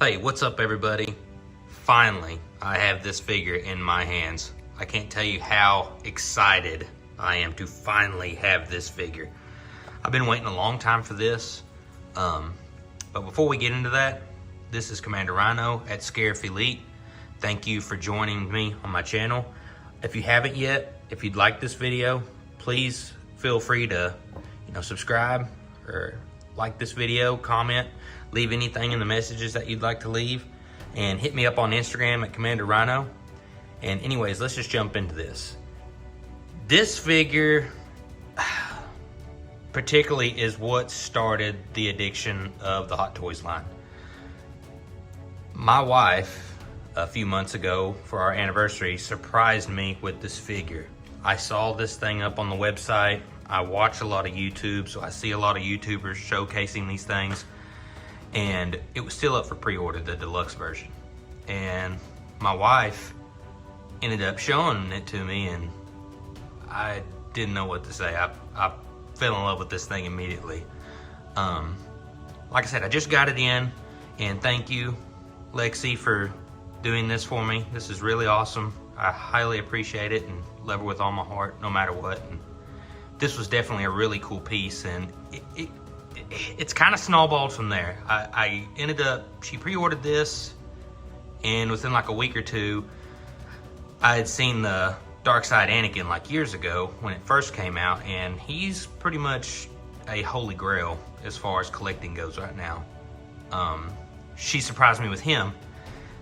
Hey, what's up everybody? Finally, I have this figure in my hands. I can't tell you how excited I am to finally have this figure. I've been waiting a long time for this. But before we get into that, this is Commander Rhino at Scarif Elite. Thank you for joining me on my channel. If you haven't yet, if you'd like this video, please feel free to subscribe or like this video, comment, leave anything in the messages that you'd like to leave, and hit me up on Instagram at Commander Rhino. And anyways, let's just jump into this. This figure particularly is what started the addiction of the Hot Toys line. My wife, a few months ago for our anniversary, surprised me with this figure. I saw this thing up on the website. I watch a lot of YouTube, so I see a lot of YouTubers showcasing these things. And it was still up for pre-order, the deluxe version. And my wife ended up showing it to me, and I didn't know what to say. I fell in love with this thing immediately. Like I said, I just got it in, and thank you, Lexi, for doing this for me. This is really awesome. I highly appreciate it and love her with all my heart, no matter what. And this was definitely a really cool piece, and it's kind of snowballed from there. I ended up, she pre-ordered this, and within like a week or two, I had seen the Dark Side Anakin like years ago when it first came out, and he's pretty much a holy grail as far as collecting goes right now. She surprised me with him.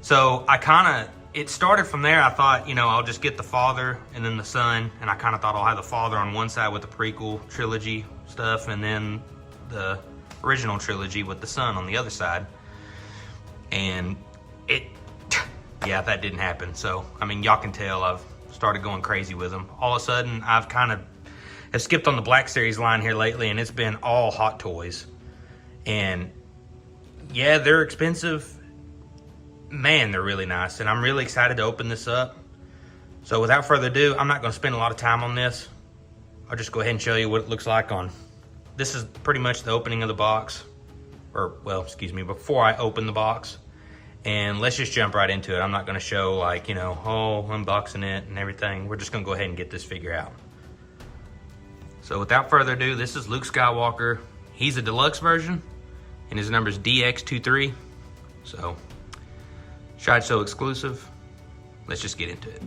So it started from there. I thought, I'll just get the father and then the son, and I kind of thought I'll have the father on one side with the prequel trilogy stuff, and then the original trilogy with the son on the other side. And yeah, that didn't happen. So, y'all can tell I've started going crazy with them. All of a sudden, I've skipped on the Black Series line here lately, and it's been all Hot Toys. And yeah, they're expensive. Man, they're really nice, and I'm really excited to open this up. So without further ado, I'm not going to spend a lot of time on this. I'll just go ahead and show you what it looks like on. This is pretty much the opening of the box, or well, excuse me, before I open the box. And let's just jump right into it. I'm not going to show unboxing it and everything. We're just going to go ahead and get this figure out. So without further ado, this is Luke Skywalker. He's a deluxe version, and his number is DX23. So Sideshow exclusive. Let's just get into it.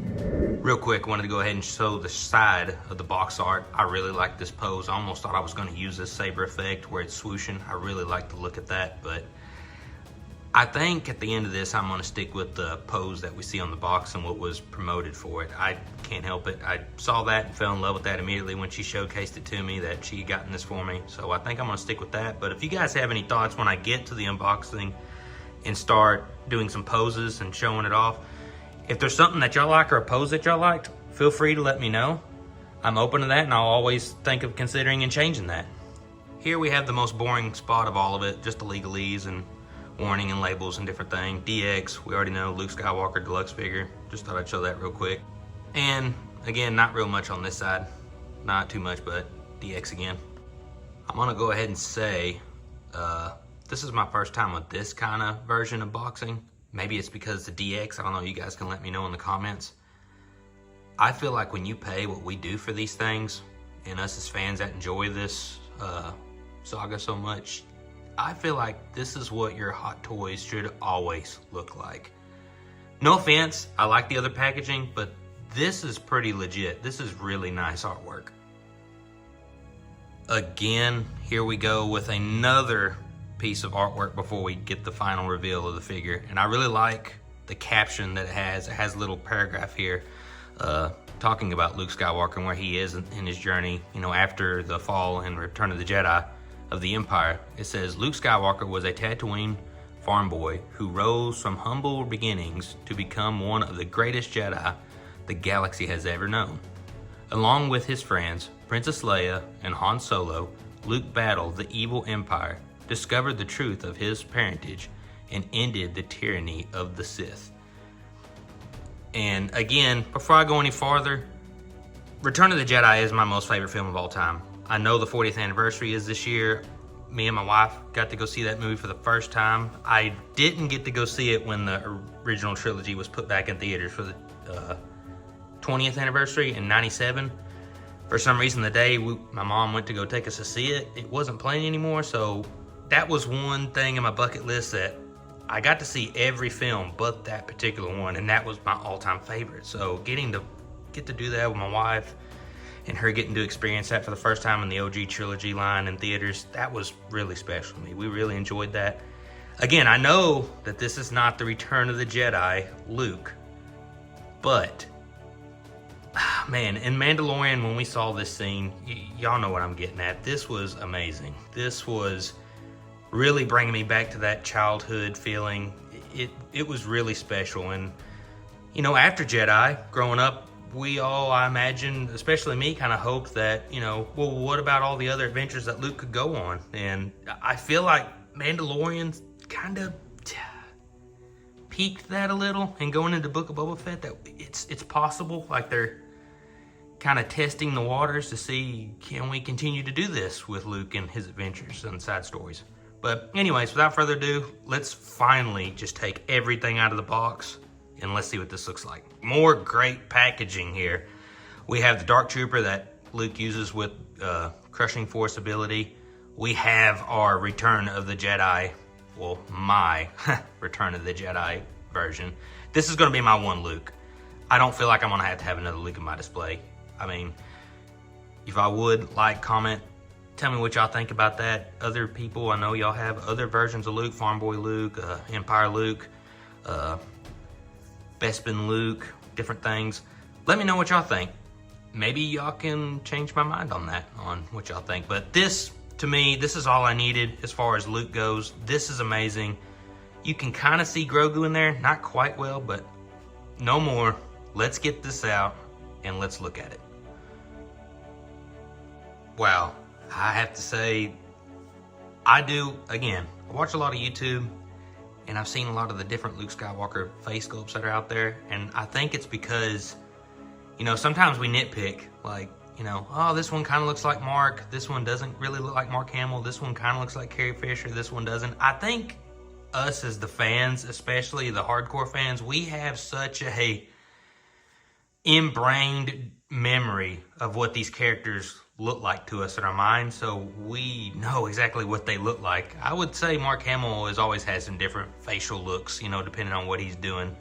Real quick, wanted to go ahead and show the side of the box art. I really like this pose. I almost thought I was going to use this saber effect where it's swooshing. I really like the look at that, but I think at the end of this, I'm going to stick with the pose that we see on the box and what was promoted for it. I can't help it. I saw that and fell in love with that immediately when she showcased it to me that she had gotten this for me. So I think I'm going to stick with that. But if you guys have any thoughts when I get to the unboxing and start doing some poses and showing it off, if there's something that y'all like or a pose that y'all liked, feel free to let me know. I'm open to that, and I'll always think of considering and changing that. Here we have the most boring spot of all of it, just the legalese and warning and labels and different things. DX, we already know, Luke Skywalker deluxe figure. Just thought I'd show that real quick. And again, not real much on this side. Not too much, but DX again. I'm gonna go ahead and say, this is my first time with this kind of version of boxing. Maybe it's because the DX, I don't know, you guys can let me know in the comments. I feel like when you pay what we do for these things, and us as fans that enjoy this saga so much, I feel like this is what your Hot Toys should always look like. No offense, I like the other packaging, but this is pretty legit. This is really nice artwork. Again, here we go with another piece of artwork before we get the final reveal of the figure. And I really like the caption that it has. It has a little paragraph here talking about Luke Skywalker and where he is in his journey, after the fall and Return of the Jedi of the Empire. It says, Luke Skywalker was a Tatooine farm boy who rose from humble beginnings to become one of the greatest Jedi the galaxy has ever known. Along with his friends, Princess Leia and Han Solo, Luke battled the evil Empire, discovered the truth of his parentage, and ended the tyranny of the Sith. And again, before I go any farther, Return of the Jedi is my most favorite film of all time. I know the 40th anniversary is this year. me and my wife got to go see that movie for the first time. I didn't get to go see it when the original trilogy was put back in theaters for the 20th anniversary in '97. For some reason, the day my mom went to go take us to see it, it wasn't playing anymore. So that was one thing in my bucket list that I got to see every film but that particular one, and that was my all-time favorite. So getting to do that with my wife and her getting to experience that for the first time in the OG trilogy line in theaters, that was really special to me. We really enjoyed that. Again, I know that this is not the Return of the Jedi Luke, but man, in Mandalorian, when we saw this scene, y'all know what I'm getting at. This was amazing. This was really bringing me back to that childhood feeling. It was really special. And, you know, after Jedi, growing up, we all, I imagine, especially me, kind of hoped that, you know, well, what about all the other adventures that Luke could go on? And I feel like Mandalorian kind of peaked that a little, and going into Book of Boba Fett, that it's possible, like they're kind of testing the waters to see, can we continue to do this with Luke and his adventures and side stories? But anyways, without further ado, let's finally just take everything out of the box and let's see what this looks like. More great packaging here. We have the Dark Trooper that Luke uses with crushing force ability. We have our Return of the Jedi, well, my Return of the Jedi version. This is gonna be my one Luke. I don't feel like I'm gonna have to have another Luke in my display. I mean, if I would, like, comment, tell me what y'all think about that. Other people, I know y'all have other versions of Luke, Farm Boy Luke, Empire Luke, Bespin Luke, different things. Let me know what y'all think. Maybe y'all can change my mind on that, on what y'all think. But this, to me, this is all I needed as far as Luke goes. This is amazing. You can kind of see Grogu in there, not quite well, but no more. Let's get this out and let's look at it. Wow, I have to say, I watch a lot of YouTube, and I've seen a lot of the different Luke Skywalker face sculpts that are out there, and I think it's because, you know, sometimes we nitpick, like, you know, oh, this one kind of looks like Mark, this one doesn't really look like Mark Hamill, this one kind of looks like Carrie Fisher, this one doesn't. I think us as the fans, especially the hardcore fans, we have such a ingrained memory of what these characters look like to us in our minds, so we know exactly what they look like. I would say Mark Hamill has always had some different facial looks, you know, depending on what he's doing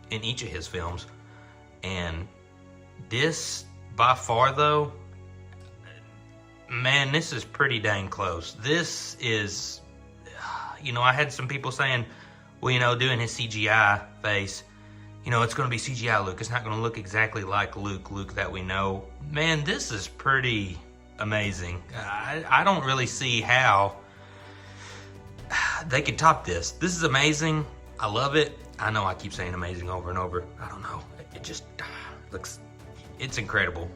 in each of his films. And this, by far though, man, this is pretty dang close. This is, you know, I had some people saying, well, you know, doing his CGI face, you know, it's going to be CGI Luke. It's not going to look exactly like Luke that we know. Man, this is pretty amazing. I don't really see how they could top this. This is amazing. I love it. I know I keep saying amazing over and over. I don't know. It just looks, it's incredible.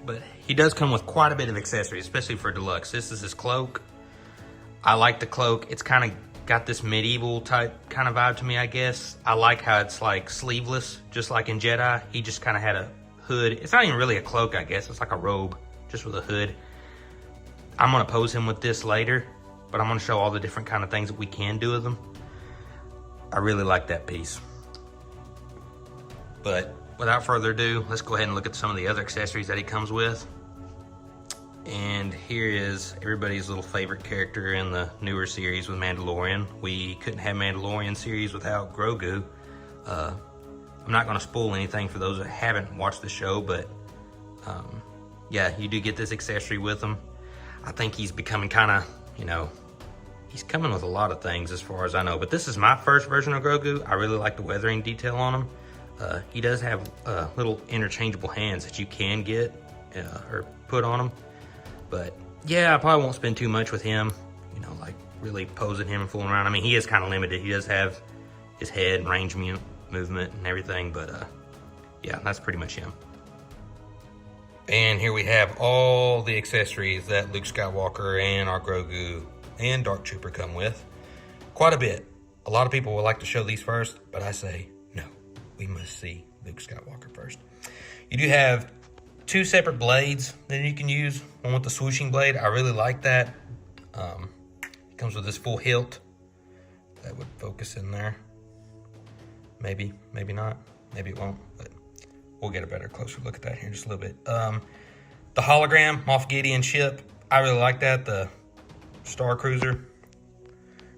But he does come with quite a bit of accessories, especially for deluxe. This is his cloak. I like the cloak. It's kind of got this medieval type kind of vibe to me, I guess. I like how it's like sleeveless, just like in Jedi. He just kind of had a hood. It's not even really a cloak, I guess. It's like a robe, just with a hood. I'm gonna pose him with this later, but I'm gonna show all the different kind of things that we can do with them. I really like that piece. But without further ado, let's go ahead and look at some of the other accessories that he comes with. And here is everybody's little favorite character in the newer series with Mandalorian. We couldn't have Mandalorian series without Grogu. I'm not gonna spoil anything for those that haven't watched the show, but yeah, you do get this accessory with him. I think he's becoming kind of, you know, he's coming with a lot of things as far as I know, but this is my first version of Grogu. I really like the weathering detail on him. He does have little interchangeable hands that you can get or put on him. But yeah, I probably won't spend too much with him, you know, like really posing him and fooling around. I mean, he is kind of limited. He does have his head and range movement and everything, but yeah, that's pretty much him. And here we have all the accessories that Luke Skywalker and our Grogu and Dark Trooper come with. Quite a bit. A lot of people would like to show these first, but I say no. We must see Luke Skywalker first. You do have two separate blades that you can use. One with the swooshing blade. I really like that. It comes with this full hilt. That would focus in there. Maybe, maybe not. Maybe it won't, but we'll get a better, closer look at that here in just a little bit. The hologram Moff Gideon ship. I really like that. The Star Cruiser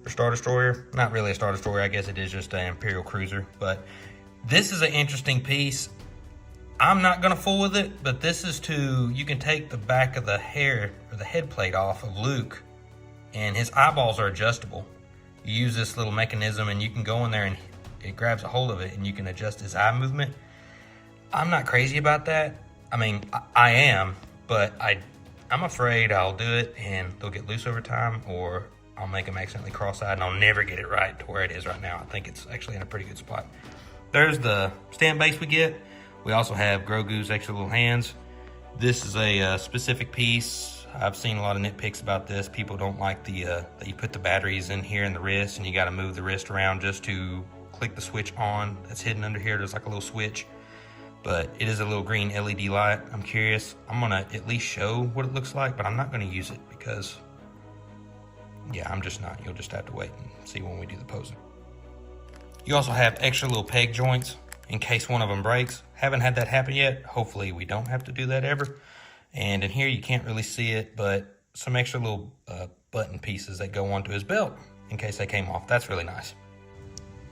or Star Destroyer. Not really a Star Destroyer. I guess it is just an Imperial Cruiser. But this is an interesting piece. I'm not going to fool with it, but this is you can take the back of the hair or the head plate off of Luke, and his eyeballs are adjustable. You use this little mechanism and you can go in there and it grabs a hold of it and you can adjust his eye movement. I'm not crazy about that. I mean, I am, but I'm afraid I'll do it and they'll get loose over time, or I'll make them accidentally cross-eyed and I'll never get it right to where it is right now. I think it's actually in a pretty good spot. There's the stand base we get. We also have Grogu's extra little hands. This is a specific piece. I've seen a lot of nitpicks about this. People don't like that you put the batteries in here in the wrist and you got to move the wrist around just to click the switch on. That's hidden under here. There's like a little switch, but it is a little green LED light. I'm curious. I'm gonna at least show what it looks like, but I'm not gonna use it because, yeah, I'm just not. You'll just have to wait and see when we do the posing. You also have extra little peg joints in case one of them breaks. Haven't had that happen yet. Hopefully we don't have to do that ever. And in here you can't really see it, but some extra little button pieces that go onto his belt in case they came off. That's really nice.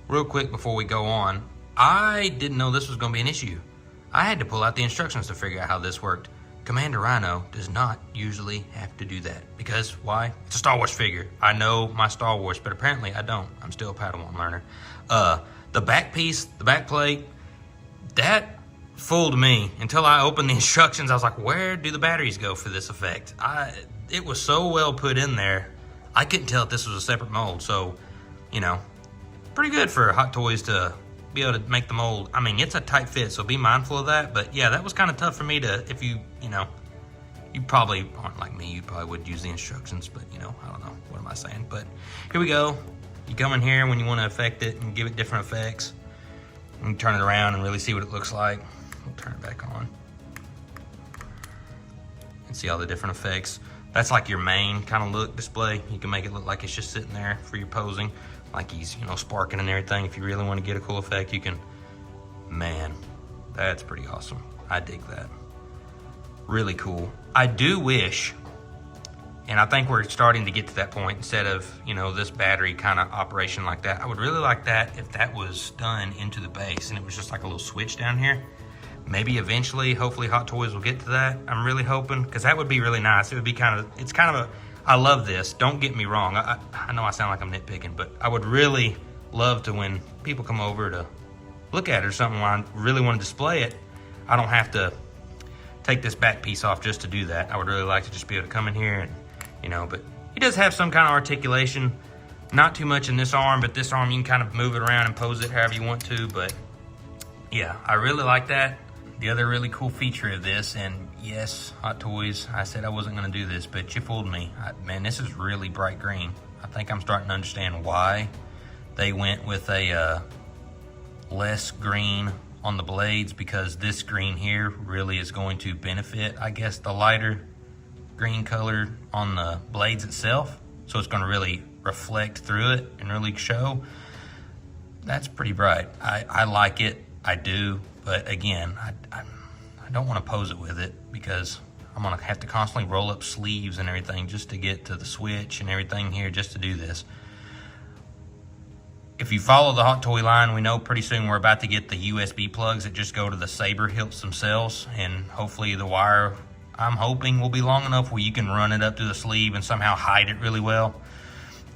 Real quick before we go on, I didn't know this was going to be an issue. I had to pull out the instructions to figure out how this worked. Commander Rhino does not usually have to do that. Because why? It's a Star Wars figure. I know my Star Wars, but apparently I don't. I'm still a Padawan learner. The back piece, the back plate, that fooled me until I opened the instructions. I was like, where do the batteries go for this effect? It was so well put in there, I couldn't tell if this was a separate mold. So, you know, pretty good for Hot Toys to be able to make the mold. I mean, it's a tight fit, so be mindful of that. But yeah, that was kind of tough for me to, if you know, you probably aren't like me, you probably would use the instructions, but you know, I don't know, what am I saying? But here we go. You come in here when you want to affect it and give it different effects. You can turn it around and really see what it looks like. We'll turn it back on and see all the different effects. That's like your main kind of look display. You can make it look like it's just sitting there for your posing, like he's, you know, sparking and everything. If you really want to get a cool effect, you can. Man, that's pretty awesome. I dig that. Really cool. I do wish, and I think we're starting to get to that point, instead of, you know, this battery kind of operation like that, I would really like that if that was done into the base and it was just like a little switch down here. Maybe eventually, hopefully Hot Toys will get to that. I'm really hoping, because that would be really nice. It would be it's kind of a, I love this. Don't get me wrong. I know I sound like I'm nitpicking, but I would really love to, when people come over to look at it or something, when I really want to display it, I don't have to take this back piece off just to do that. I would really like to just be able to come in here and, you know, but he does have some kind of articulation. Not too much in this arm, but this arm you can kind of move it around and pose it however you want to. But yeah, I really like that. The other really cool feature of this, and yes, Hot Toys, I said I wasn't gonna do this, but you fooled me. Man, this is really bright green. I think I'm starting to understand why they went with a less green on the blades, because this green here really is going to benefit, I guess, the lighter green color on the blades itself. So it's gonna really reflect through it and really show. That's pretty bright. I like it, I do. But again, I don't want to pose it with it, because I'm going to have to constantly roll up sleeves and everything just to get to the switch and everything here just to do this. If you follow the Hot Toy line, we know pretty soon we're about to get the USB plugs that just go to the saber hilts themselves. And hopefully the wire, I'm hoping, will be long enough where you can run it up to the sleeve and somehow hide it really well.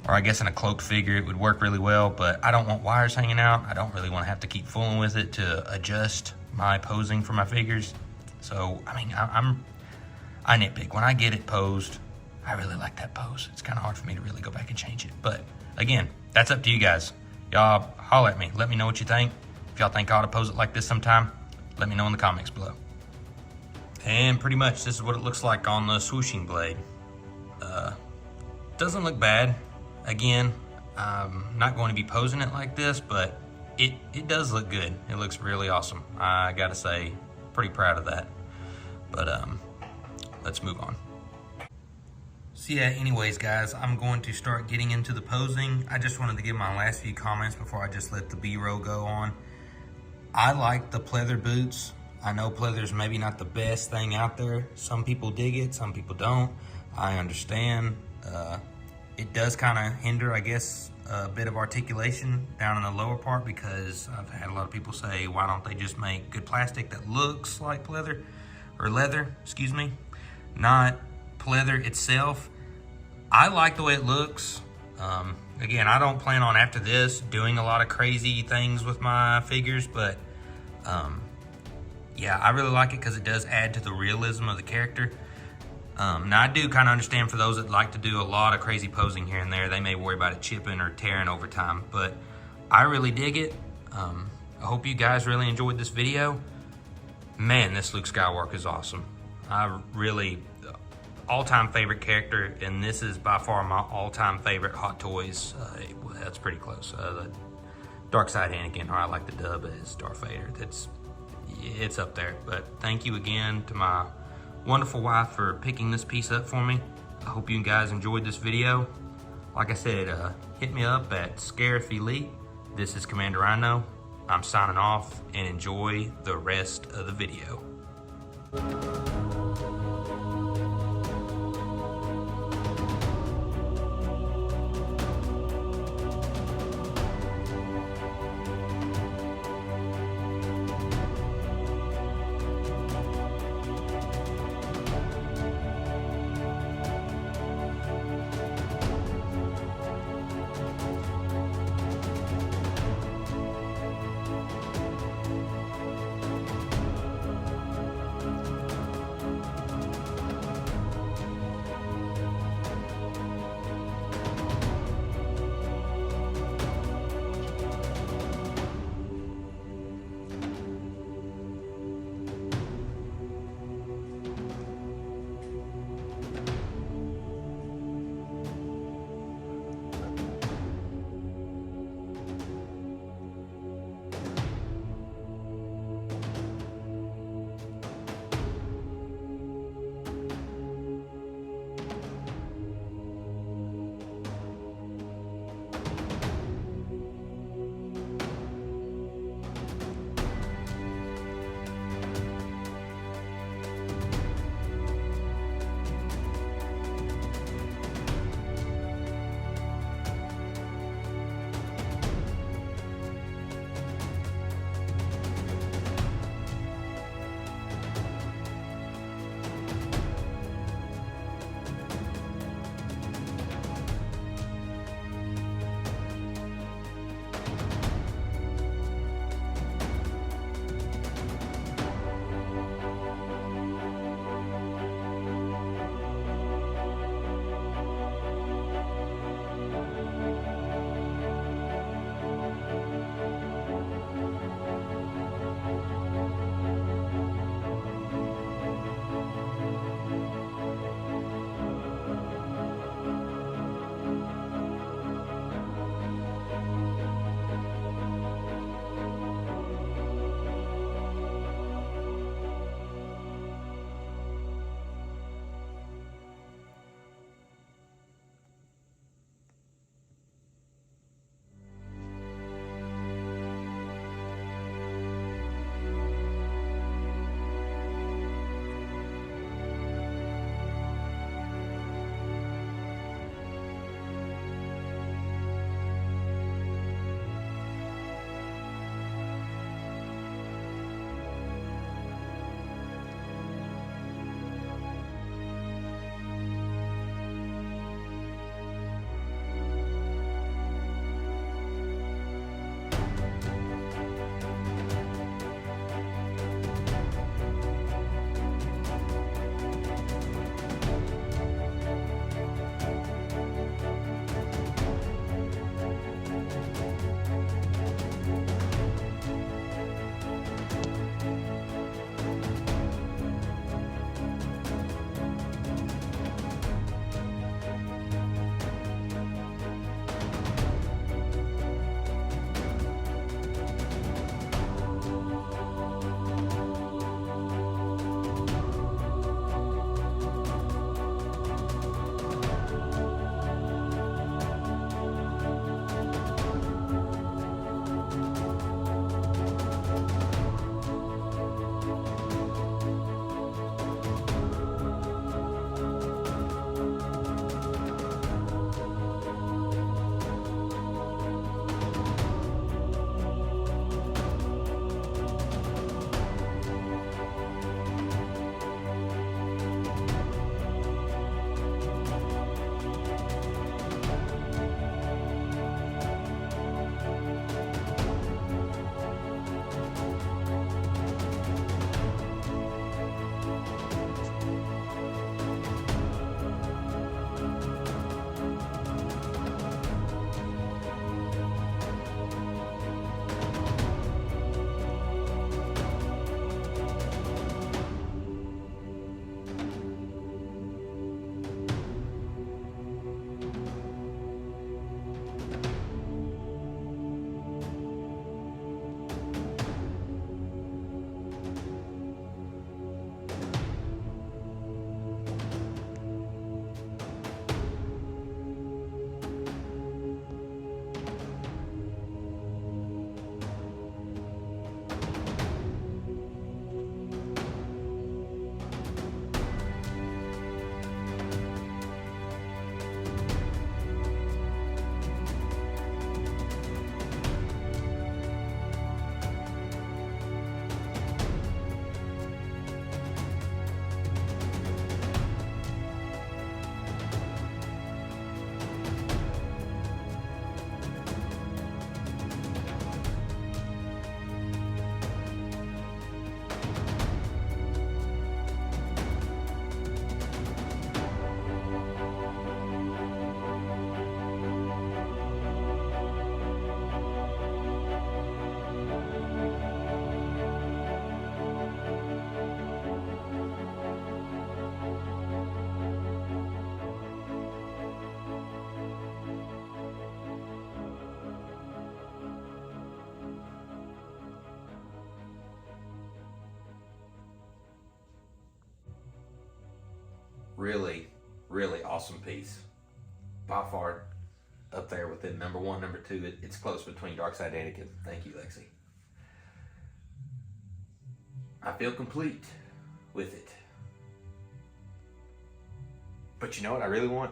Or I guess in a cloaked figure it would work really well, but I don't want wires hanging out. I don't really want to have to keep fooling with it to adjust my posing for my figures. So, I mean, I nitpick. When I get it posed, I really like that pose. It's kind of hard for me to really go back and change it. But again, that's up to you guys. Y'all holler at me. Let me know what you think. If y'all think I ought to pose it like this sometime, let me know in the comments below. And pretty much this is what it looks like on the swooshing blade. Doesn't look bad. Again, I'm not going to be posing it like this, but it does look good. It looks really awesome. I gotta say, pretty proud of that. But let's move on. So yeah, anyways guys, I'm going to start getting into the posing. I just wanted to give my last few comments before I just let the B-roll go on. I like the pleather boots. I know pleather's maybe not the best thing out there. Some people dig it, some people don't. I understand. It does kind of hinder, I guess, a bit of articulation down in the lower part, because I've had a lot of people say, why don't they just make good plastic that looks like pleather, or leather, excuse me, not pleather itself. I like the way it looks. Again, I don't plan on, after this, doing a lot of crazy things with my figures, but yeah, I really like it because it does add to the realism of the character. Now, I do kind of understand for those that like to do a lot of crazy posing here and there, they may worry about it chipping or tearing over time, but I really dig it. I hope you guys really enjoyed this video. Man, this Luke Skywalker is awesome. I really, all-time favorite character, and this is by far my all-time favorite Hot Toys. That's pretty close. The Dark Side Anakin, or I like the dub as Darth Vader. It's up there. But thank you again to my wonderful wife for picking this piece up for me. I hope you guys enjoyed this video. Like I said, hit me up at Scarif Elite. This is Commander Rhino. I'm signing off, and enjoy the rest of the video. really, really awesome piece. By far up there within number one, number two. It's close between Darkseid and Anakin. Thank you, Lexi. I feel complete with it. But you know what I really want?